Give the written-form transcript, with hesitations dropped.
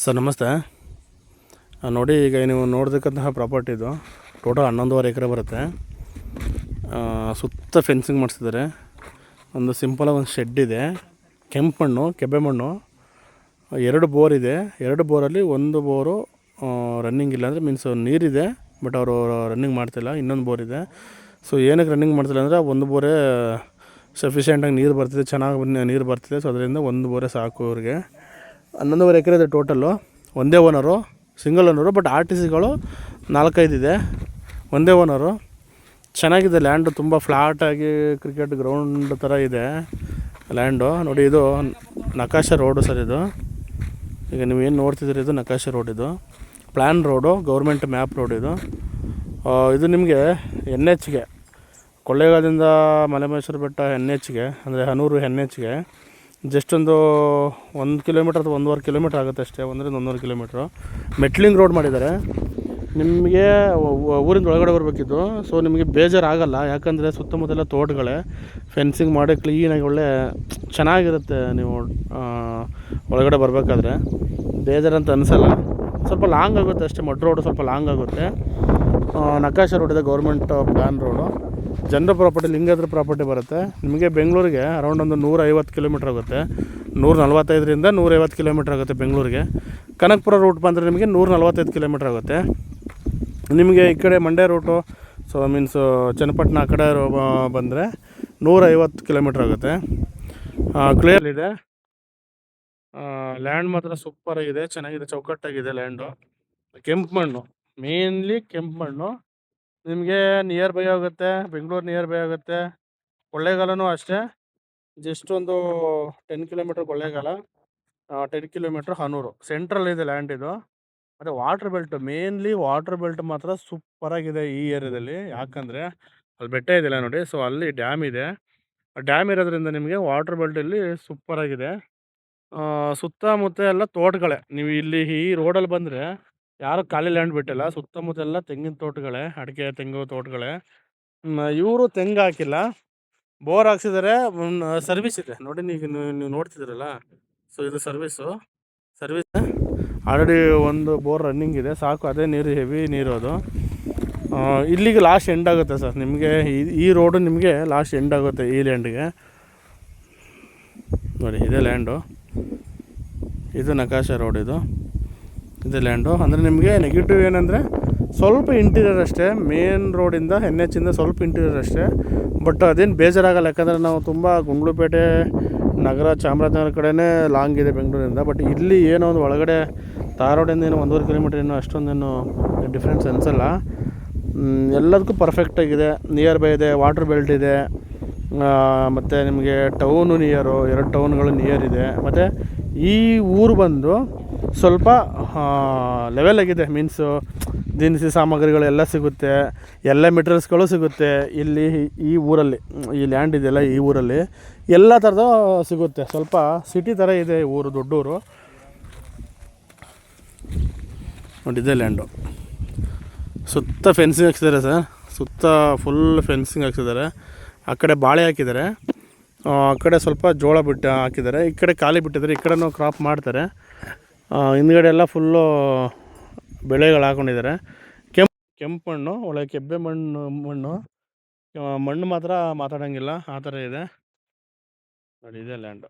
Sir ನಮಸ್ತೆ. ನೋಡಿ, ಈಗ ನೀವು ನೋಡ್ತಕ್ಕಂತಹ ಪ್ರಾಪರ್ಟಿದು ಟೋಟಲ್ 11.5 ಎಕರೆ ಬರುತ್ತೆ. ಸುತ್ತ ಫೆನ್ಸಿಂಗ್ ಮಾಡಿಸಿದ್ದಾರೆ. ಒಂದು ಸಿಂಪಲಾಗಿ ಒಂದು ಶೆಡ್ ಇದೆ. ಕೆಂಪು ಮಣ್ಣು, ಕೆಬ್ಬೆ ಮಣ್ಣು, 2 ಬೋರ್ ಇದೆ. 2 ಬೋರಲ್ಲಿ ಒಂದು ಬೋರು ರನ್ನಿಂಗ್ ಇಲ್ಲ, ಅಂದರೆ ಮೀನ್ಸ್ ನೀರಿದೆ ಬಟ್ ಅವರು ರನ್ನಿಂಗ್ ಮಾಡ್ತಿಲ್ಲ. ಇನ್ನೊಂದು ಬೋರ್ ಇದೆ. ಸೊ ಏನಕ್ಕೆ ರನ್ನಿಂಗ್ ಮಾಡ್ತಿಲ್ಲ ಅಂದರೆ ಒಂದು ಬೋರೇ ಸಫಿಷಿಯೆಂಟಾಗಿ ನೀರು ಬರ್ತಿದೆ, ಚೆನ್ನಾಗಿ ನೀರು ಬರ್ತಿದೆ. ಸೊ ಅದರಿಂದ ಒಂದು ಬೋರೇ ಸಾಕು ಇವ್ರಿಗೆ. 11.5 ಎಕರೆ ಇದೆ ಟೋಟಲ್ಲು. ಒಂದೇ ಓನರು, ಸಿಂಗಲ್ ಓನರು, ಬಟ್ RTCಗಳು 4-5 ಇದೆ. ಒಂದೇ ಓನರು. ಚೆನ್ನಾಗಿದೆ ಲ್ಯಾಂಡು, ತುಂಬ ಫ್ಲಾಟಾಗಿ ಕ್ರಿಕೆಟ್ ಗ್ರೌಂಡ್ ಥರ ಇದೆ ಲ್ಯಾಂಡು. ನೋಡಿ, ಇದು ನಕಾಶ ರೋಡು ಸರ್. ಇದು ಈಗ ನೀವು ಏನು ನೋಡ್ತಿದ್ದೀರಿ, ಇದು ನಕಾಶ ರೋಡ್. ಇದು plan road, government map road. ಇದು ನಿಮಗೆ NHಗೆ, ಕೊಳ್ಳೇಗಾಲದಿಂದ ಮಲೆಮಹೇಶ್ವರ ಬೆಟ್ಟ NHಗೆ, ಅಂದರೆ ಹನೂರು NHಗೆ ಜಸ್ಟ್ ಒಂದು 1 ಕಿಲೋಮೀಟ್ರ್ ಅಥವಾ 1.5 ಕಿಲೋಮೀಟ್ರ್ ಆಗುತ್ತೆ ಅಷ್ಟೇ. 1.5 ಕಿಲೋಮೀಟ್ರು ಮೆಟ್ಲಿಂಗ್ ರೋಡ್ ಮಾಡಿದ್ದಾರೆ. ನಿಮಗೆ ಊರಿಂದ ಒಳಗಡೆ ಬರಬೇಕಿದ್ದು. ಸೊ ನಿಮಗೆ ಬೇಜಾರಾಗಲ್ಲ, ಯಾಕಂದರೆ ಸುತ್ತಮುತ್ತಲ ತೋಟಗಳೇ, ಫೆನ್ಸಿಂಗ್ ಮಾಡಿ ಕ್ಲೀನಾಗಿ ಒಳ್ಳೆ ಚೆನ್ನಾಗಿರುತ್ತೆ. ನೀವು ಒಳಗಡೆ ಬರಬೇಕಾದ್ರೆ ಬೇಜಾರಂತ ಅನಿಸಲ್ಲ. ಸ್ವಲ್ಪ ಲಾಂಗ್ ಆಗುತ್ತೆ ಅಷ್ಟೇ, ಮಡ್ ರೋಡು ಸ್ವಲ್ಪ ಲಾಂಗ್ ಆಗುತ್ತೆ. ನಕಾಶ ರೋಡ್ ಇದೆ, ಗೌರ್ಮೆಂಟ್ ಪ್ಲ್ಯಾನ್ ರೋಡು. ಜನರ ಪ್ರಾಪರ್ಟಿ, ಲಿಂಗಾಯತರ ಪ್ರಾಪರ್ಟಿ ಬರುತ್ತೆ. ನಿಮಗೆ ಬೆಂಗಳೂರಿಗೆ ಅರೌಂಡ್ ಒಂದು 150 ಕಿಲೋಮೀಟ್ರ್ ಆಗುತ್ತೆ. 145ರಿಂದ 150 ಕಿಲೋಮೀಟ್ರ್ ಆಗುತ್ತೆ ಬೆಂಗಳೂರಿಗೆ. ಕನಕಪುರ ರೂಟ್ ಬಂದರೆ ನಿಮಗೆ 145 ಕಿಲೋಮೀಟ್ರ್ ಆಗುತ್ತೆ. ನಿಮಗೆ ಈ ಕಡೆ Mandya route, so means Channapatna ಆ ಕಡೆ ಬಂದರೆ 150 ಕಿಲೋಮೀಟ್ರ್ ಆಗುತ್ತೆ. ಕ್ಲಿಯರ್ ಇದೆ. ಲ್ಯಾಂಡ್ ಮಾತ್ರ ಸೂಪರಾಗಿದೆ, ಚೆನ್ನಾಗಿದೆ, ಚೌಕಟ್ಟಾಗಿದೆ ಲ್ಯಾಂಡು. ಕೆಂಪು ಮಣ್ಣು, ಮೇನ್ಲಿ ಕೆಂಪು ಮಣ್ಣು. ನಿಮಗೆ ನಿಯರ್ ಬೈ ಆಗುತ್ತೆ, ಬೆಂಗಳೂರು ನಿಯರ್ ಬೈ ಆಗುತ್ತೆ. ಕೊಳ್ಳೇಗಾಲನೂ ಅಷ್ಟೇ, ಜಸ್ಟ್ ಒಂದು 10 kilometre Kollegal, 10 kilometre Hanur. Central ಇದೆ ಲ್ಯಾಂಡ್ ಇದು. ಮತ್ತು water belt, mainly water belt ಮಾತ್ರ ಸೂಪರಾಗಿದೆ ಈ ಏರಿಯಾದಲ್ಲಿ. ಯಾಕಂದರೆ ಅಲ್ಲಿ ಬೆಟ್ಟ ಇದೆಯಲ್ಲ ನೋಡಿ, ಸೊ ಅಲ್ಲಿ ಡ್ಯಾಮ್ ಇದೆ. ಡ್ಯಾಮ್ ಇರೋದ್ರಿಂದ ನಿಮಗೆ ವಾಟ್ರ್ ಬೆಲ್ಟಲ್ಲಿ ಸೂಪರಾಗಿದೆ. ಸುತ್ತಮುತ್ತ ಎಲ್ಲ ತೋಟಗಳೇ. ನೀವು ಇಲ್ಲಿ ಈ ರೋಡಲ್ಲಿ ಬಂದರೆ ಯಾರು ಖಾಲಿ ಲ್ಯಾಂಡ್ ಬಿಟ್ಟಿಲ್ಲ. ಸುತ್ತಮುತ್ತ ಎಲ್ಲ ತೆಂಗಿನ ತೋಟಗಳೇ, ಅಡಿಕೆ ತೆಂಗು ತೋಟಗಳೇ. ಇವರು ತೆಂಗು ಹಾಕಿಲ್ಲ, ಬೋರ್ ಹಾಕ್ಸಿದ್ದಾರೆ. ಸರ್ವಿಸ್ ಇದೆ ನೋಡಿ, ನೀವು ನೋಡ್ತಿದ್ದೀರಲ್ಲ. ಸೊ ಇದು ಸರ್ವಿಸ್ ಆಲ್ರೆಡಿ ಒಂದು ಬೋರ್ ರನ್ನಿಂಗ್ ಇದೆ, ಸಾಕು. ಅದೇ ನೀರು, ಹೆವಿ ನೀರು ಅದು. ಇಲ್ಲಿಗೆ ಲಾಸ್ಟ್ ಎಂಡ್ ಆಗುತ್ತೆ ಸರ್. ನಿಮಗೆ ಈ ರೋಡು ನಿಮಗೆ ಲಾಸ್ಟ್ ಎಂಡ್ ಆಗುತ್ತೆ ಈ ಲ್ಯಾಂಡಿಗೆ. ನೋಡಿ, ಇದೇ ಲ್ಯಾಂಡು, ಇದು ನಕಾಶ ರೋಡ್. ಇದು ಲ್ಯಾಂಡು. ಅಂದರೆ ನಿಮಗೆ ನೆಗೆಟಿವ್ ಏನಂದರೆ ಸ್ವಲ್ಪ ಇಂಟೀರಿಯರ್ ಅಷ್ಟೇ, ಮೇನ್ ರೋಡಿಂದ NHಯಿಂದ ಸ್ವಲ್ಪ ಇಂಟೀರಿಯರ್ ಅಷ್ಟೇ. ಬಟ್ ಅದೇನು ಬೇಜಾರಾಗಲ್ಲ, ಯಾಕಂದರೆ ನಾವು ತುಂಬ ಗುಂಡ್ಲುಪೇಟೆ ನಗರ, ಚಾಮರಾಜನಗರ ಕಡೆಯೇ ಲಾಂಗ್ ಇದೆ ಬೆಂಗಳೂರಿಂದ. ಬಟ್ ಇಲ್ಲಿ ಏನೋ ಒಂದು ಒಳಗಡೆ ರೋಡಿಂದ ಏನು 1.5 ಕಿಲೋಮೀಟ್ರ್ ಏನೋ ಅಷ್ಟೊಂದೇನು ಡಿಫ್ರೆನ್ಸ್ ಅನಿಸಲ್ಲ. ಎಲ್ಲದಕ್ಕೂ ಪರ್ಫೆಕ್ಟಾಗಿದೆ. ನಿಯರ್ ಬೈ ಇದೆ, ವಾಟ್ರ್ ಬೆಲ್ಟ್ ಇದೆ, ಮತ್ತು ನಿಮಗೆ ಟೌನು ನಿಯರು, 2 ಟೌನ್ಗಳು ನಿಯರ್ ಇದೆ. ಮತ್ತು ಈ ಊರು ಬಂದು ಸ್ವಲ್ಪ ಲೆವೆಲ್ ಆಗಿದೆ. ಮೀನ್ಸು ದಿನಸಿ ಸಾಮಗ್ರಿಗಳೆಲ್ಲ ಸಿಗುತ್ತೆ, ಎಲ್ಲ ಮೆಟೀರಿಯಲ್ಸ್ಗಳು ಸಿಗುತ್ತೆ ಇಲ್ಲಿ ಈ ಊರಲ್ಲಿ. ಈ ಲ್ಯಾಂಡ್ ಇದೆಯಲ್ಲ, ಈ ಊರಲ್ಲಿ ಎಲ್ಲ ಥರದ ಸಿಗುತ್ತೆ. ಸ್ವಲ್ಪ ಸಿಟಿ ಥರ ಇದೆ ಈ ಊರು, ದೊಡ್ಡೂರು. ನೋಡಿದ್ದೆ ಲ್ಯಾಂಡು. ಸುತ್ತ ಫೆನ್ಸಿಂಗ್ ಹಾಕ್ಸಿದ್ದಾರೆ ಸರ್. ಸುತ್ತ ಫುಲ್ ಫೆನ್ಸಿಂಗ್ ಹಾಕ್ಸಿದ್ದಾರೆ. ಆ ಕಡೆ ಬಾಳೆ ಹಾಕಿದ್ದಾರೆ, ಆ ಕಡೆ ಸ್ವಲ್ಪ ಜೋಳ ಬಿಟ್ಟು ಹಾಕಿದ್ದಾರೆ, ಈ ಕಡೆ ಖಾಲಿ ಬಿಟ್ಟಿದ್ದಾರೆ. ಈ ಕಡೆನೂ ಕ್ರಾಪ್ ಮಾಡ್ತಾರೆ. ಹಿಂದ್ಗಡೆ ಎಲ್ಲ ಫುಲ್ಲು ಬೆಳೆಗಳು ಹಾಕ್ಕೊಂಡಿದ್ದಾರೆ. ಕೆಂಪು ಮಣ್ಣು, ಒಳ್ಳೆ ಕೆಬ್ಬೆ ಮಣ್ಣು ಮಣ್ಣು ಮಾತ್ರ ಮಾತಾಡೋಂಗಿಲ್ಲ, ಆ ಥರ ಇದೆ ನೋಡಿ. ಇದೇ ಲ್ಯಾಂಡು.